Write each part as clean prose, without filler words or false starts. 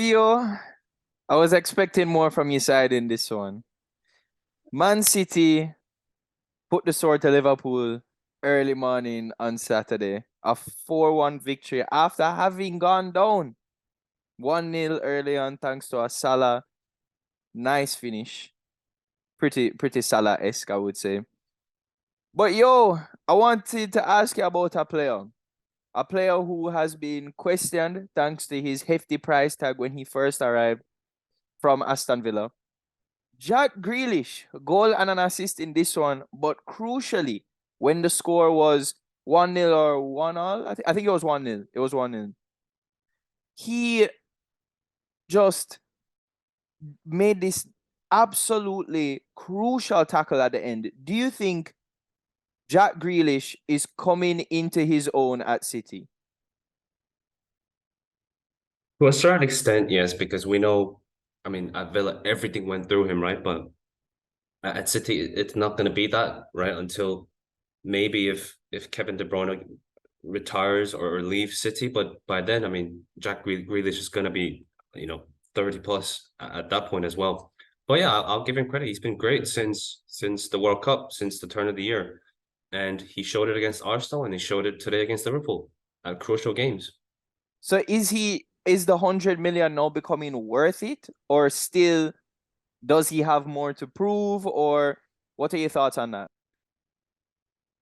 Theo, I was expecting more from your side in this one. Man City put the sword to Liverpool early morning on Saturday. A 4-1 victory after having gone down 1-0 early on thanks to a Salah. Nice finish. Pretty Salah-esque, I would say. But yo, I wanted to ask you about a player. A player who has been questioned thanks to his hefty price tag when he first arrived from Aston Villa. Jack Grealish, goal and an assist in this one, but crucially, when the score was 1-0 or 1-all, I think it was 1-0. It was 1-0. He just made this absolutely crucial tackle at the end. Do you think Jack Grealish is coming into his own at City? To a certain extent, yes, because we know, I mean, at Villa, everything went through him, right? But at City, it's not going to be that, right? Until maybe if Kevin De Bruyne retires or leaves City. But by then, I mean, Jack Grealish is going to be, 30 plus at that point as well. But yeah, I'll give him credit. He's been great since the World Cup, since the turn of the year. And he showed it against Arsenal and he showed it today against Liverpool at crucial games. So is the 100 million now becoming worth it, or still does he have more to prove, or what are your thoughts on that?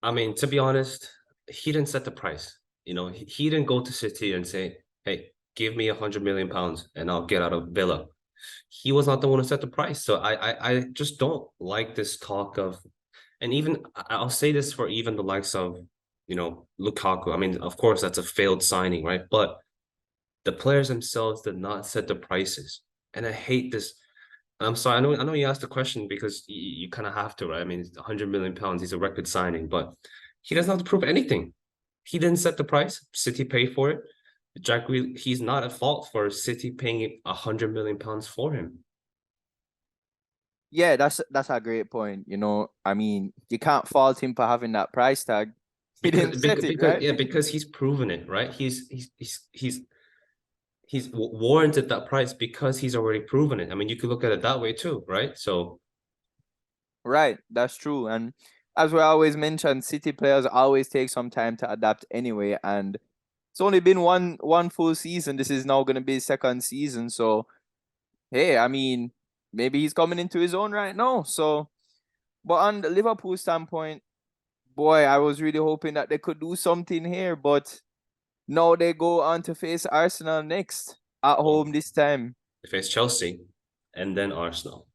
I mean, to be honest, he didn't set the price. He didn't go to City and say, "Hey, give me £100 million and I'll get out of Villa." He was not the one who set the price. So I just don't like this talk of, and even I'll say this for even the likes of, Lukaku. I mean, of course, that's a failed signing, right? But the players themselves did not set the prices, and I hate this. I'm sorry. I know you asked the question because you kind of have to, right? I mean, it's £100 million. He's a record signing, but he doesn't have to prove anything. He didn't set the price. City paid for it. He's not at fault for City paying £100 million for him. Yeah, that's a great point. I mean, you can't fault him for having that price tag. He Because didn't set it, because right? yeah, because he's proven it, right? He's warranted that price because he's already proven it. I mean, you could look at it that way too, right? So Right, that's true. And as we always mention, City players always take some time to adapt anyway. And it's only been one full season. This is now gonna be his second season. So hey, I mean, maybe he's coming into his own right now. So, but on the Liverpool standpoint, boy, I was really hoping that they could do something here. But now they go on to face Arsenal next at well, home this time. they face Chelsea and then Arsenal.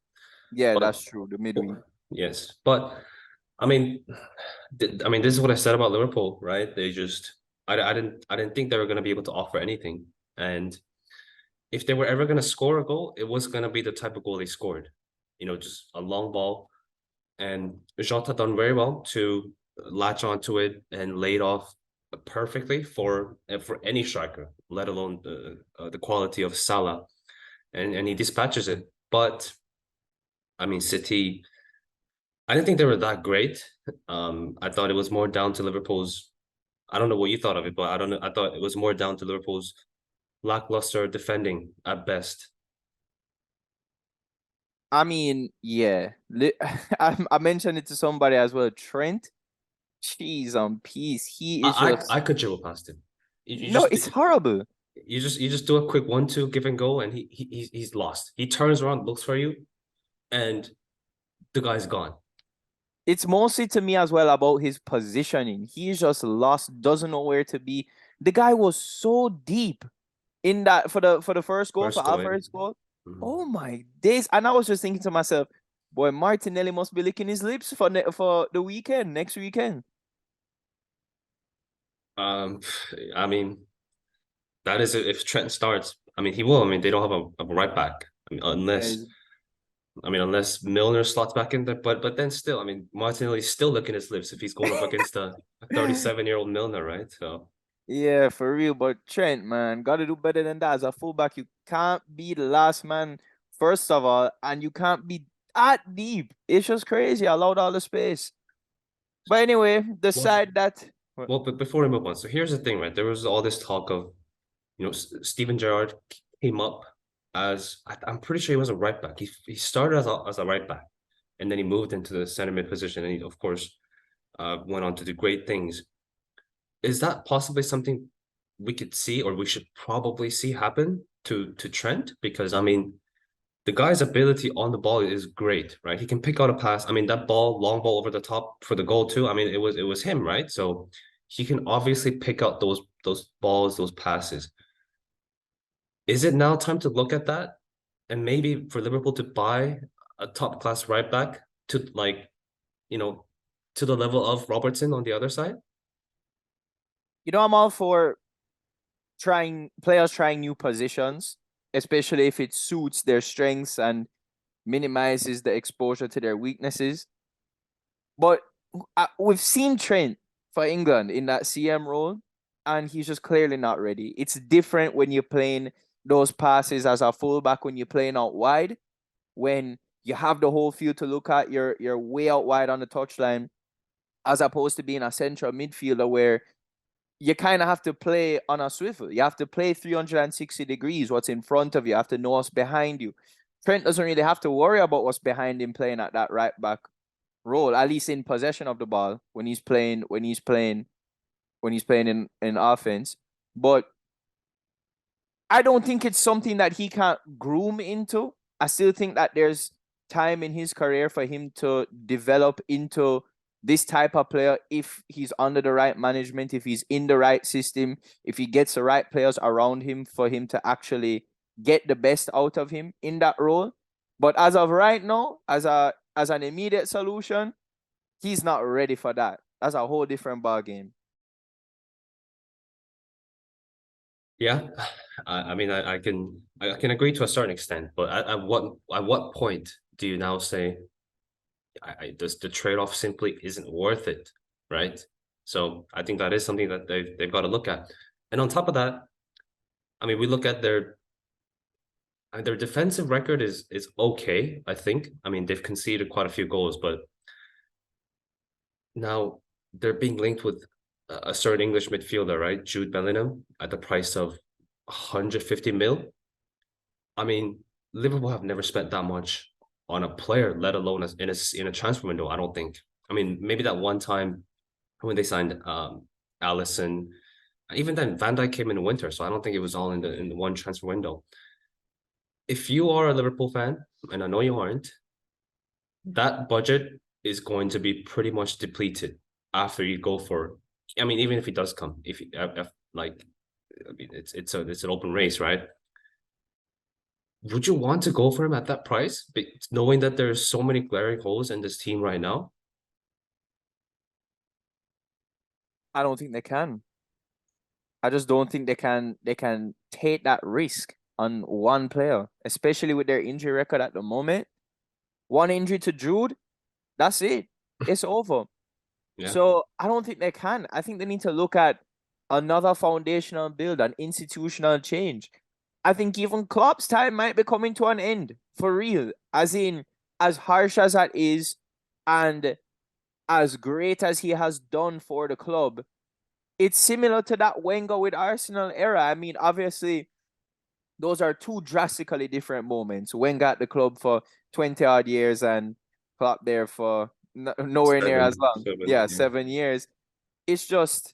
Yeah, But that's true. The midweek. yes, but I mean, this is what I said about Liverpool, right? I didn't think they were going to be able to offer anything, and if they were ever going to score a goal, it was going to be the type of goal they scored, just a long ball, and Jota done very well to latch onto it and laid off perfectly for any striker, let alone the quality of Salah, and he dispatches it. But I mean, City. I didn't think they were that great. I thought it was more down to Liverpool's. I don't know what you thought of it, but I don't know. I thought it was more down to Liverpool's lackluster defending at best. I mean, yeah. I mentioned it to somebody as well. Trent, cheese on peas. He is I just could dribble past him. You no, just it's horrible. you just do a quick 1-2 give and go, and he's lost. He turns around, looks for you, and the guy's gone. It's mostly to me as well about his positioning. He's just lost, doesn't know where to be. The guy was so deep in that for the first goal, First for our goal, first goal. mhm. Oh my days. And I was just thinking to myself, boy, Martinelli must be licking his lips for the weekend, next weekend. Um, I mean, that is if Trent starts. I mean, he will. I mean, they don't have a right back. I mean, Yeah, unless Milner slots back in there, but then still, I mean, Martinelli's still licking his lips if he's going up against a 37-year-old Milner, right? So yeah, for real. But Trent, man, gotta do better than that. As a fullback, you can't be the last man, first of all, and you can't be that deep. It's just crazy. Allowed all the space. But anyway, the well, side that but before we move on, so here's the thing, right? There was all this talk of, Steven Gerrard came up. as I'm pretty sure he was a right back. He started as a right back, and then he moved into the center mid position, and he of course went on to do great things. Is that possibly something we could see, or we should probably see happen to Trent? Because I mean, the guy's ability on the ball is great, right? He can pick out a pass. I mean, that ball, long ball over the top for the goal too. I mean, it was him, right? So he can obviously pick out those balls, those passes. Is it now time to look at that and maybe for Liverpool to buy a top class right back to like, you know, to the level of Robertson on the other side? You know, I'm all for trying new positions, especially if it suits their strengths and minimizes the exposure to their weaknesses. But we've seen Trent for England in that CM role, and he's just clearly not ready. It's different when you're playing those passes as a fullback, when you're playing out wide, when you have the whole field to look at, you're way out wide on the touchline, as opposed to being a central midfielder where you kind of have to play on a swivel. You have to play 360 degrees. What's in front of you, you have to know what's behind you. Trent doesn't really have to worry about what's behind him playing at that right back role, at least in possession of the ball when he's playing in offense. But I don't think it's something that he can't groom into. I still think that there's time in his career for him to develop into this type of player if he's under the right management, if he's in the right system, if he gets the right players around him for him to actually get the best out of him in that role. But as of right now, as an immediate solution, he's not ready for that. That's a whole different ball game. Yeah, I mean, I can agree to a certain extent, but at what point do you now say does the trade-off simply isn't worth it, right? So I think that is something that they've got to look at. And on top of that, I mean, we look at their defensive record is okay, I think. I mean, they've conceded quite a few goals, but now they're being linked with a certain English midfielder, right? Jude Bellingham at the price of 150 mil. I mean, Liverpool have never spent that much on a player, let alone in a transfer window, I don't think. I mean, maybe that one time when they signed Allison, even then Van Dijk came in the winter, so I don't think it was all in the one transfer window. If you are a Liverpool fan, and I know you aren't, that budget is going to be pretty much depleted after you go for. I mean, even if he does come, if like, I mean, it's an open race, right? Would you want to go for him at that price, knowing that there's so many glaring holes in this team right now? I don't think they can. I just don't think they can take that risk on one player, especially with their injury record at the moment. One injury to Jude, that's it. It's over. Yeah, So I don't think they can. I think they need to look at another foundational build, an institutional change. I think even Klopp's time might be coming to an end for real. As in, as harsh as that is, and as great as he has done for the club, it's similar to that Wenger with Arsenal era. I mean, obviously, those are two drastically different moments. Wenger at the club for 20 odd years and Klopp there for nowhere near as long. Yeah, yeah. 7 years. It's just,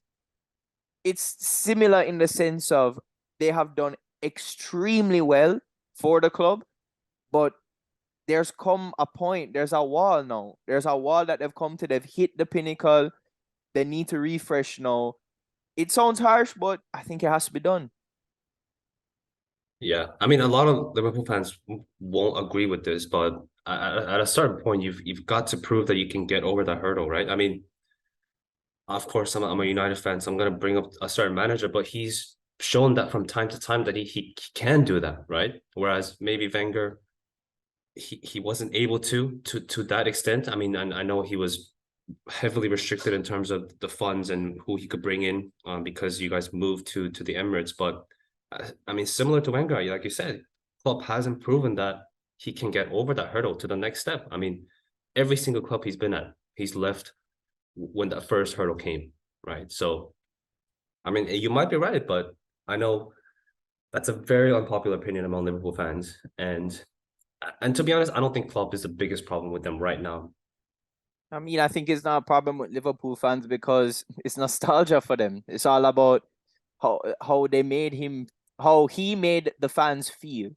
it's similar in the sense of they have done extremely well for the club, but there's come a point, there's a wall now. There's a wall that they've come to, they've hit the pinnacle. They need to refresh now. It sounds harsh, but I think it has to be done. Yeah, I mean, a lot of Liverpool fans won't agree with this, but at a certain point, you've got to prove that you can get over that hurdle, right? I mean, of course, I'm a United fan, so I'm going to bring up a certain manager, but he's shown that from time to time that he can do that, right? Whereas maybe Wenger, he wasn't able to that extent. I mean, I know he was heavily restricted in terms of the funds and who he could bring in, because you guys moved to the Emirates. But I mean, similar to Wenger, like you said, Klopp hasn't proven that he can get over that hurdle to the next step. I mean, every single club he's been at, he's left when that first hurdle came, right? So, I mean, you might be right, but I know That's a very unpopular opinion among Liverpool fans. And to be honest, I don't think Klopp is the biggest problem with them right now. I mean, I think it's not a problem with Liverpool fans because it's nostalgia for them. It's all about how they made him, how he made the fans feel.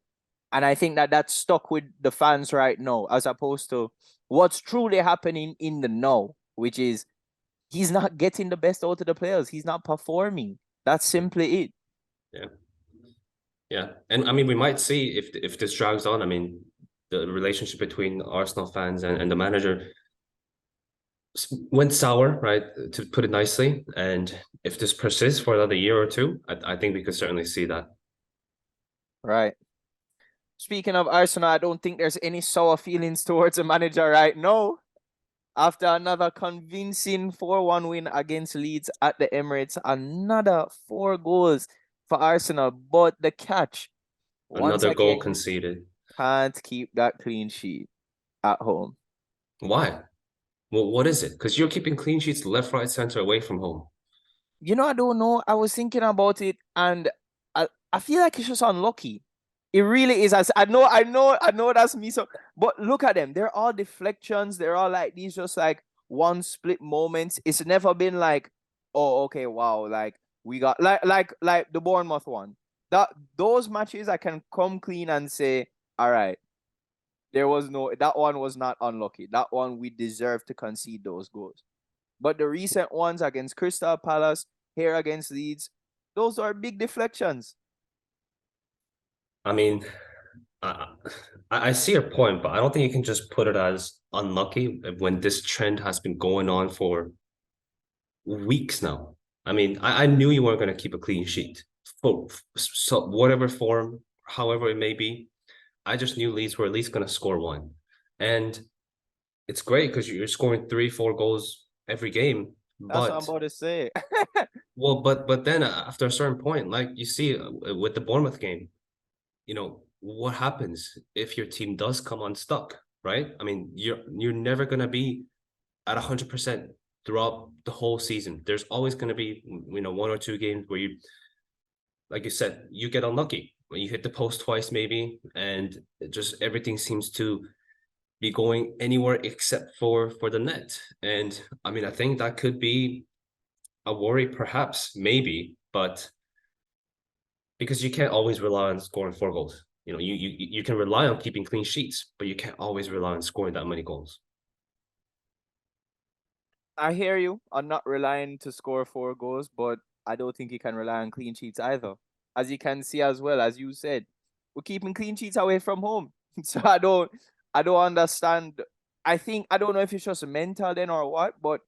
And I think that that's stuck with the fans right now, as opposed to what's truly happening in the now, which is he's not getting the best out of the players. He's not performing. That's simply it. Yeah. Yeah. And I mean, we might see if this drags on. I mean, the relationship between Arsenal fans and the manager went sour, right? To put it nicely. And if this persists for another year or two, I think we could certainly see that. Right. Speaking of Arsenal, I don't think there's any sour feelings towards the manager right now. After another convincing 4-1 win against Leeds at the Emirates, another 4 goals for Arsenal. But the catch, once Another goal again, conceded. can't keep that clean sheet at home. Why? Well, what is it? Because you're keeping clean sheets left, right, center away from home. I don't know. I was thinking about it, and I feel like it's just unlucky. It really is. I know that's me. So, but look at them. They're all deflections. They're all like these, just like one split moments. It's never been like, oh, okay, wow, like we got like the Bournemouth one. Those matches I can come clean and say, all right, that one was not unlucky. That one we deserve to concede those goals. But the recent ones against Crystal Palace, here against Leeds, those are big deflections. I mean, I, I see your point, but I don't think you can just put it as unlucky when this trend has been going on for weeks now. I mean, I knew you weren't going to keep a clean sheet for so whatever form, however it may be. I just knew Leeds were at least going to score one, and it's great because you're scoring 3, 4 goals every game. That's what I'm But about to say. but then after a certain point, like you see with the Bournemouth game, what happens if your team does come unstuck, right? I mean, you're never going to be at 100% throughout the whole season. There's always going to be 1 or 2 games where you, like you said, you get unlucky when you hit the post twice maybe, and just everything seems to be going anywhere except for the net. And I mean, I think that could be a worry, perhaps, maybe, but because you can't always rely on scoring 4 goals. You can rely on keeping clean sheets, but you can't always rely on scoring that many goals. I hear you. I'm not relying to score 4 goals, but I don't think you can rely on clean sheets either. As you can see as well, as you said, we're keeping clean sheets away from home. So I don't understand. I don't know if it's just mental then or what, but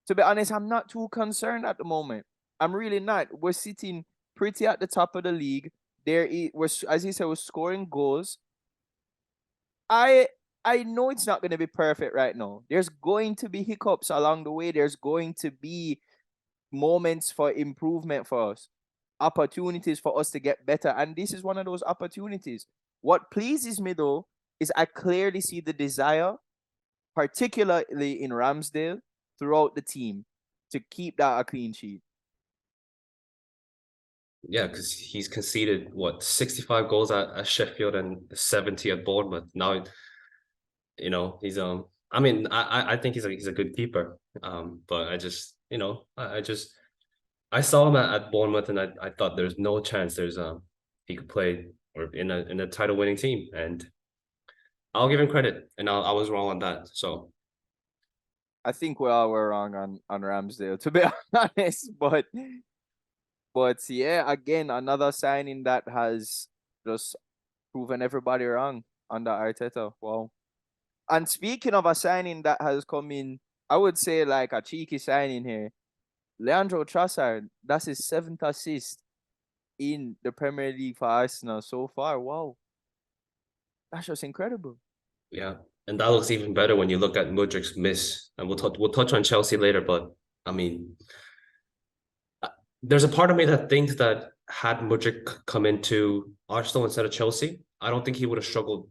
to be honest, I'm not too concerned at the moment. I'm really not. We're sitting pretty at the top of the league. We're, as you said, we're scoring goals. I I know it's not going to be perfect right now. There's going to be hiccups along the way. There's going to be moments for improvement for us, opportunities for us to get better, and this is one of those opportunities. What pleases me though is I clearly see the desire, particularly in Ramsdale, throughout the team, to keep that a clean sheet. Yeah, because he's conceded what 65 goals at Sheffield and 70 at Bournemouth. Now, he's I mean, I think he's a good keeper. But I just I saw him at Bournemouth and I thought there's no chance he could play or in a title winning team. And I'll give him credit, and I was wrong on that. So I think we all were wrong on Ramsdale, to be honest. But yeah, again, another signing that has just proven everybody wrong under Arteta. Wow. And speaking of a signing that has come in, I would say like a cheeky signing here. Leandro Trossard, that's his 7th assist in the Premier League for Arsenal so far. Wow. That's just incredible. yeah, and that looks even better when you look at Mudrik's miss. And we'll touch on Chelsea later, but I mean, there's a part of me that thinks that had Mudrik come into Arsenal instead of Chelsea, I don't think he would have struggled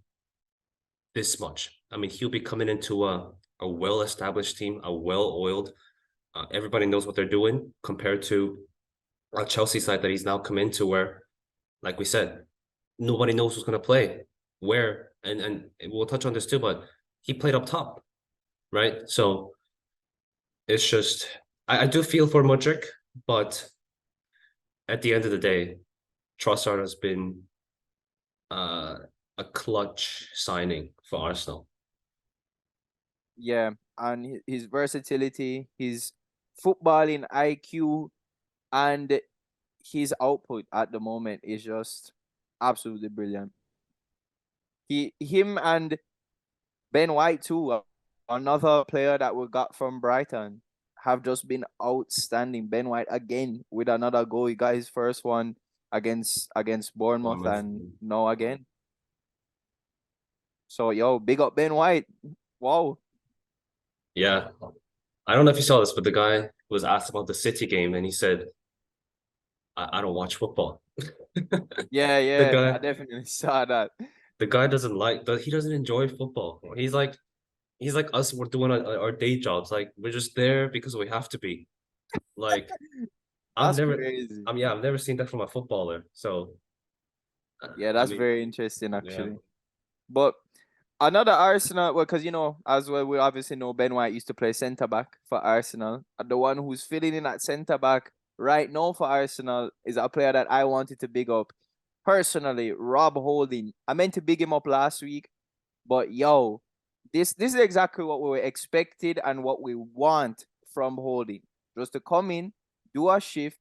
this much. I mean, he'll be coming into a well-established team, a well-oiled. Everybody knows what they're doing compared to a Chelsea side that he's now come into, where like we said, nobody knows who's gonna play where, and we'll touch on this too, but he played up top, right? So it's just I do feel for Mudryk, but at the end of the day, Trossard has been uh, a clutch signing for Arsenal. Yeah, and his versatility, his footballing IQ, and his output at the moment is just absolutely brilliant. Him and Ben White too, another player that we got from Brighton, have just been outstanding. Ben White again with another goal. He got his first one against Bournemouth, Bournemouth. and now again. So yo, big up Ben White. Wow. Yeah. I don't know if you saw this, but the guy was asked about the City game and he said, I don't watch football. Yeah, The yeah, I guy definitely saw that. the guy doesn't like he doesn't enjoy football. He's like us, we're doing our day jobs. Like we're just there because we have to be. Like I've That's never crazy. I've never seen that from a footballer. So Yeah, I that's mean, very interesting yeah. actually. But another Arsenal, well, because as well, we obviously know Ben White used to play centre back for Arsenal. And the one who's filling in at centre back right now for Arsenal is a player that I wanted to big up personally, Rob Holding. I meant to big him up last week, but yo, this is exactly what we were expected and what we want from Holding. Just to come in, do a shift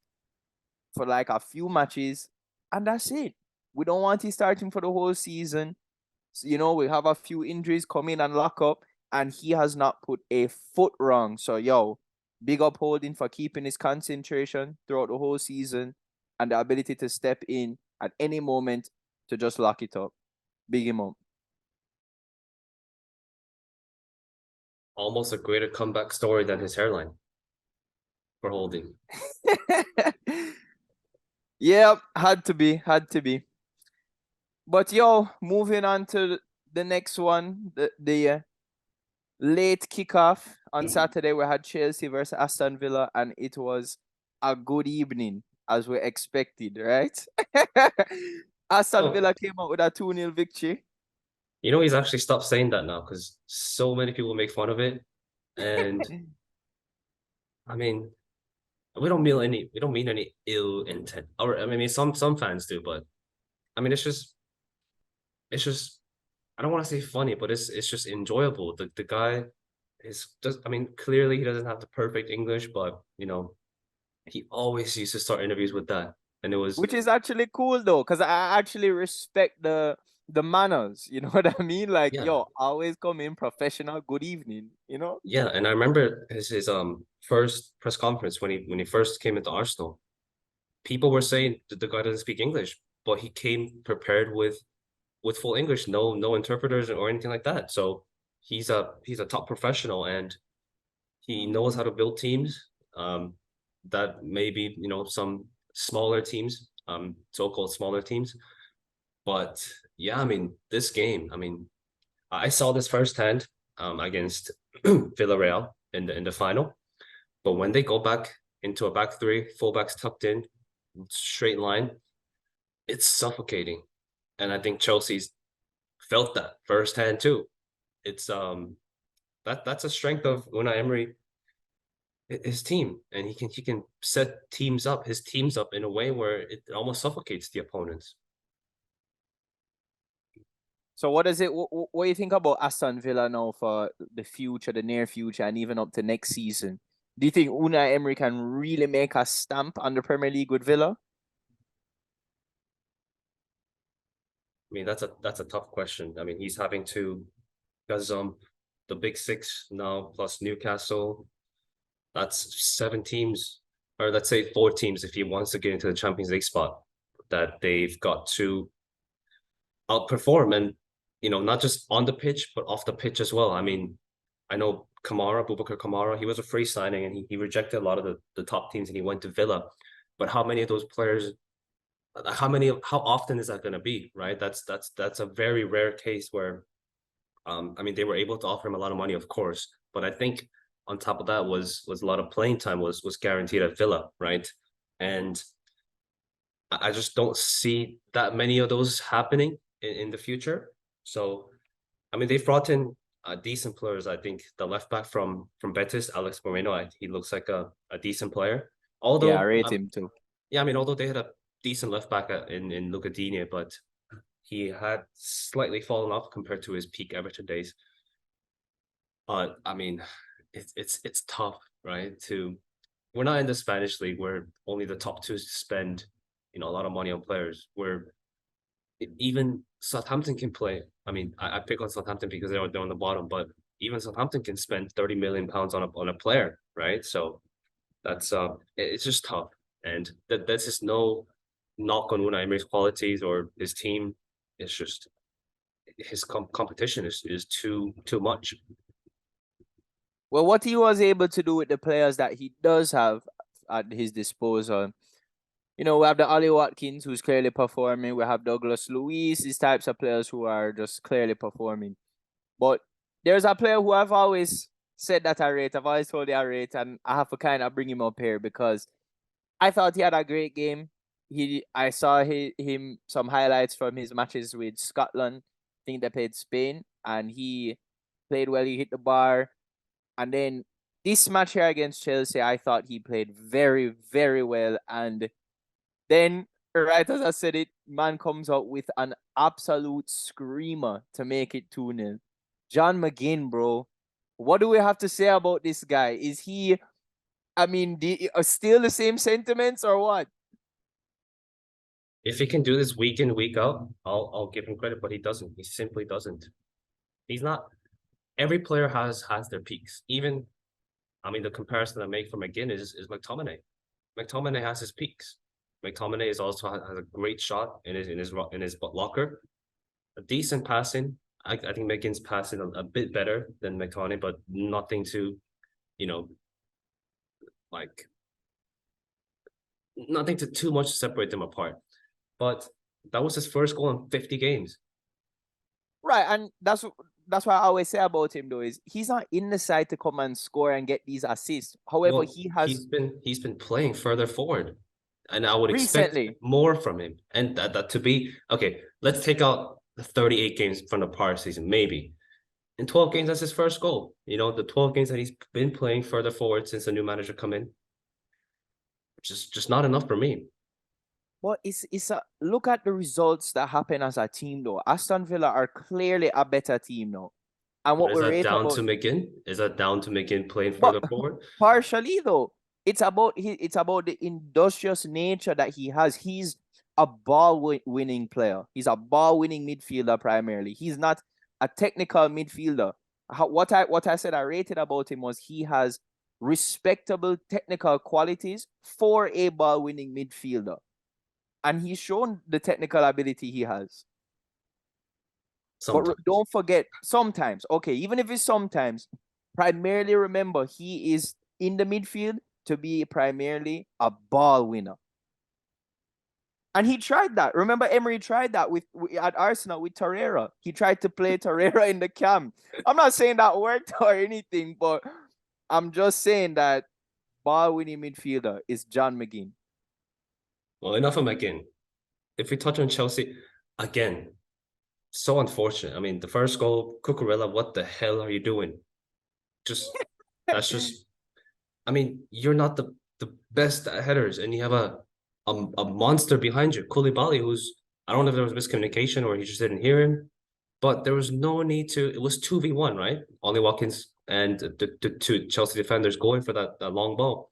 for like a few matches, and that's it. We don't want him starting for the whole season. So, we have a few injuries come in and lock up, and he has not put a foot wrong. So, yo, big up Holding for keeping his concentration throughout the whole season and the ability to step in at any moment to just lock it up. Big him up. Almost a greater comeback story than his hairline for Holding. Yep, had to be, had to be. But yo, moving on to the next one, the late kickoff on Saturday. We had Chelsea versus Aston Villa, and it was a good evening as we expected, right? Aston Oh, Villa came out with a 2-0 victory. you know he's actually stopped saying that now because so many people make fun of it. And I mean, we don't mean any ill intent. Or I mean some fans do, but I mean it's just I don't want to say funny, but it's just enjoyable. The guy is just I mean, clearly he doesn't have the perfect English, but he always used to start interviews with that. And it was Which is actually cool though, because I actually respect the manners. You know what I mean? Like, yeah, yo, always come in professional, good evening, yeah. And I remember his first press conference when he first came into Arsenal. People were saying that the guy doesn't speak English, but he came prepared with full English, no interpreters or anything like that. So he's a top professional and he knows how to build teams. That maybe some smaller teams, so-called smaller teams. But yeah, I mean this game. I mean I saw this firsthand against Villarreal in the final. But when they go back into a back three, fullbacks tucked in, straight line, it's suffocating. And I think Chelsea's felt that firsthand too. It's that's a strength of Unai Emery, his team, and he can set his teams up in a way where it almost suffocates the opponents. So what do you think about Aston Villa now for the future, the near future, and even up to next season? Do you think Unai Emery can really make a stamp on the Premier League with Villa? I mean, that's a tough question. I mean, he's having to because the big six now plus Newcastle, that's seven teams, or let's say four teams if he wants to get into the Champions League spot that they've got to outperform and not just on the pitch but off the pitch as well. I mean, I know Boubacar Kamara, he was a free signing and he rejected a lot of the top teams and he went to Villa. But how many of those players how often is that going to be, right? That's a very rare case where I mean they were able to offer him a lot of money, of course, but I think on top of that was a lot of playing time was guaranteed at Villa, right? And I just don't see that many of those happening in the future. So, I mean, they've brought in decent players. I think the left back from Betis, Alex Moreno, he looks like a decent player. Yeah, I Although, rate him too. yeah, I mean, although they had a decent left back in Luca Digne, but he had slightly fallen off compared to his peak Everton days. But I mean, it's tough, right? We're not in the Spanish league where only the top two spend, a lot of money on players. Where even Southampton can play. I mean, I pick on Southampton because they're on the bottom, but even Southampton can spend 30 million pounds on a player, right? So that's it's just tough, and that's just no knock on Unai Emery's qualities or his team. It's just his competition is too much. Well, what he was able to do with the players that he does have at his disposal, we have the Ollie Watkins who's clearly performing. We have Douglas Luiz, these types of players who are just clearly performing. But there's a player who I've always said that I rate. I've always told you I rate, and I have to kind of bring him up here because I thought he had a great game. I saw him some highlights from his matches with Scotland. I think they played Spain, and he played well. He hit the bar, and then this match here against Chelsea, I thought he played very, very well. And then, right as I said it, man comes out with an absolute screamer to make it 2-0. John McGinn, bro. What do we have to say about this guy? Is he, I mean, still the same sentiments or what? If he can do this week in, week out, I'll give him credit, but he doesn't. He simply doesn't. He's not. Every player has their peaks. Even, I mean, the comparison I make for McGinn is McTominay. McTominay has his peaks. McTominay is also has a great shot in his locker, a decent passing. I think McGinn's passing a bit better than McTominay, but nothing to, you know, like nothing to too much to separate them apart. But that was his first goal in 50 games. Right, and that's what I always say about him though, is he's not in the side to come and score and get these assists. However, Well, he he's has been playing further forward, and I would expect recently. more from him. And that to be okay. Let's take out the 38 games from the prior season, maybe. In 12 games, that's his first goal. The 12 games that he's been playing further forward since the new manager come in, just not enough for me. But it's a look at the results that happen as a team though. Aston Villa are clearly a better team now. And But what is we that rate down about to McGinn? Is that down to McGinn playing but further forward? partially though, it's about the industrious nature that he has. He's a winning player. He's a ball winning midfielder primarily. He's not a technical midfielder. What I said I rated about him was he has respectable technical qualities for a ball winning midfielder. And he's shown the technical ability he has. But Sometimes. don't forget, sometimes, okay, even if it's sometimes, primarily remember he is in the midfield to be primarily a ball winner. And he tried that. Remember, Emery tried that at Arsenal with Torreira. He tried to play Torreira in the camp. I'm not saying that worked or anything, but I'm just saying that ball winning midfielder is John McGinn. Well, enough of McGinn. If we touch on Chelsea again, so unfortunate. I mean, the first goal, Cucurella, what the hell are you doing? Just that's just. I mean, you're not the best at headers, and you have a monster behind you, Koulibaly, who's I don't know if there was miscommunication or he just didn't hear him, but there was no need to. It was 2v1, right? Ollie Watkins and the two Chelsea defenders going for that long ball.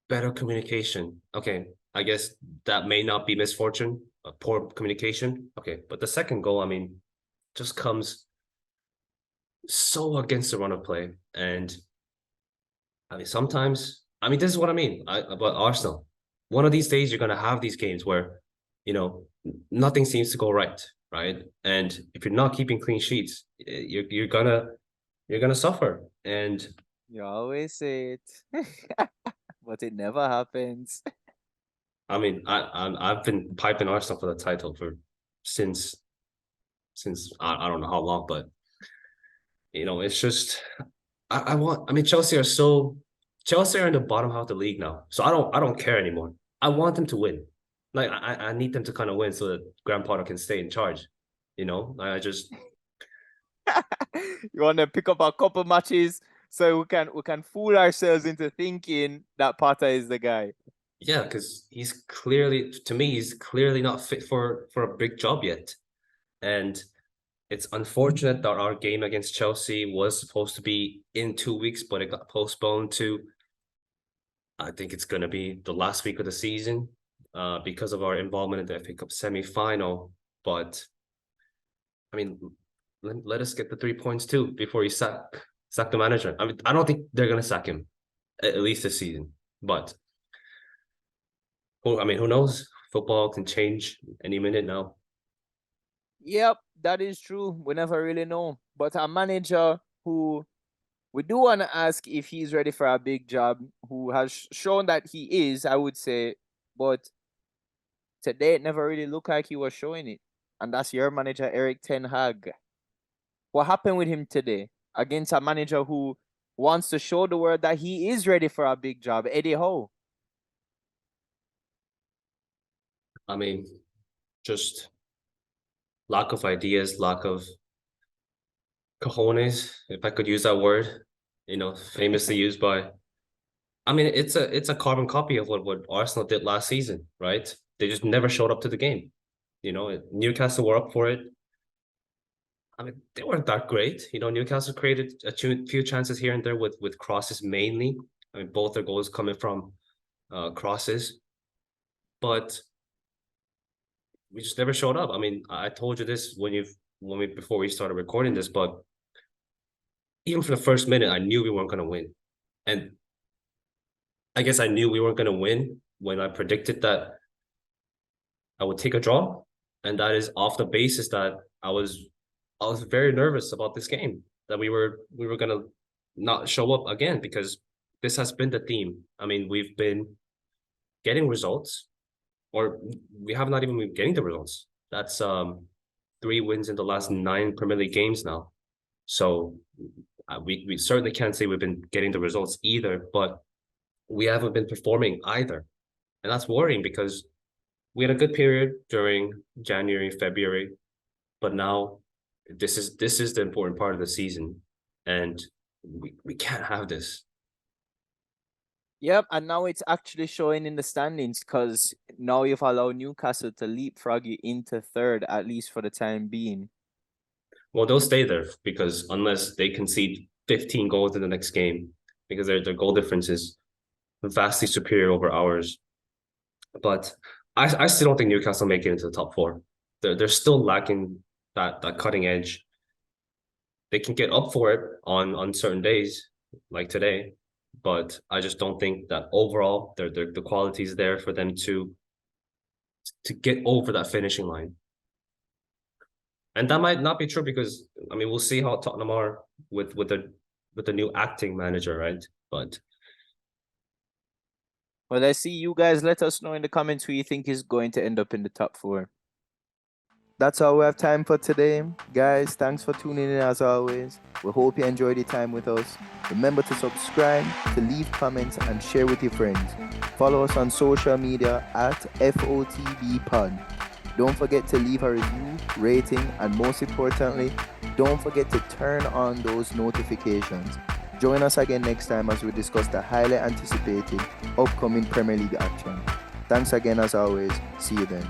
Better communication. Okay, I guess that may not be misfortune, poor communication. Okay, but the second goal, I mean, just comes so against the run of play. And I mean, sometimes, I mean, this is what I mean about Arsenal. One of these days, you're going to have these games where, nothing seems to go right, right? And if you're not keeping clean sheets, you're gonna suffer. And You always say it, but it never happens. I mean, I've been piping Arsenal for the title for since I don't know how long, but it's just I mean Chelsea are in the bottom half of the league now. So I don't care anymore. I want them to win. Like I need them to kind of win so that Graham Potter can stay in charge. You know, I just You want to pick up a couple matches so we can fool ourselves into thinking that Potter is the guy. yeah, because he's clearly to me he's clearly not fit for a big job yet, and it's unfortunate that our game against Chelsea was supposed to be in 2 weeks, but it got postponed to I think it's going to be the last week of the season because of our involvement in the FA Cup semi-final. But I mean, let us get the 3 points too before you sack the manager. I mean, I don't think they're going to sack him at least this season. But who knows? Football can change any minute now. Yep, that is true. We never really know. But a manager who we do want to ask if he's ready for a big job, who has shown that he is, I would say, but today it never really looked like he was showing it. And that's your manager, Eric Ten Hag. What happened with him today against a manager who wants to show the world that he is ready for a big job, Eddie Howe? I mean, just lack of ideas, lack of cojones, if I could use that word, famously used by. I mean, it's a carbon copy of what Arsenal did last season, right? They just never showed up to the game. Newcastle were up for it. I mean, they weren't that great. Newcastle created a few chances here and there with crosses mainly. I mean, both their goals coming from crosses, but we just never showed up. I mean, I told you this before we started recording this, but even for the first minute, I knew we weren't going to win, and I guess I knew we weren't going to win when I predicted that I would take a draw, and that is off the basis that I was very nervous about this game, that we were gonna not show up again, because this has been the theme. I mean, we've been getting results, or we have not even been getting the results. That's 3 wins in the last 9 Premier League games now. So we certainly can't say we've been getting the results either, but we haven't been performing either. And that's worrying because we had a good period during January, February, but now this is the important part of the season, and we can't have this. Yep, and now it's actually showing in the standings because now you've allowed Newcastle to leapfrog you into third, at least for the time being. Well, they'll stay there because unless they concede 15 goals in the next game, because their goal difference is vastly superior over ours. But I still don't think Newcastle make it into the top four. They're still lacking that cutting edge. They can get up for it on certain days like today, but I just don't think that overall the quality is there for them to get over that finishing line. And that might not be true because I mean we'll see how Tottenham are with the new acting manager, right? But Well, I see you guys let us know in the comments who you think is going to end up in the top four. That's all we have time for today. Guys, thanks for tuning in as always. We hope you enjoyed your time with us. Remember to subscribe, to leave comments, and share with your friends. Follow us on social media at FOTBpod. Don't forget to leave a review, rating, and most importantly, don't forget to turn on those notifications. Join us again next time as we discuss the highly anticipated upcoming Premier League action. Thanks again as always. See you then.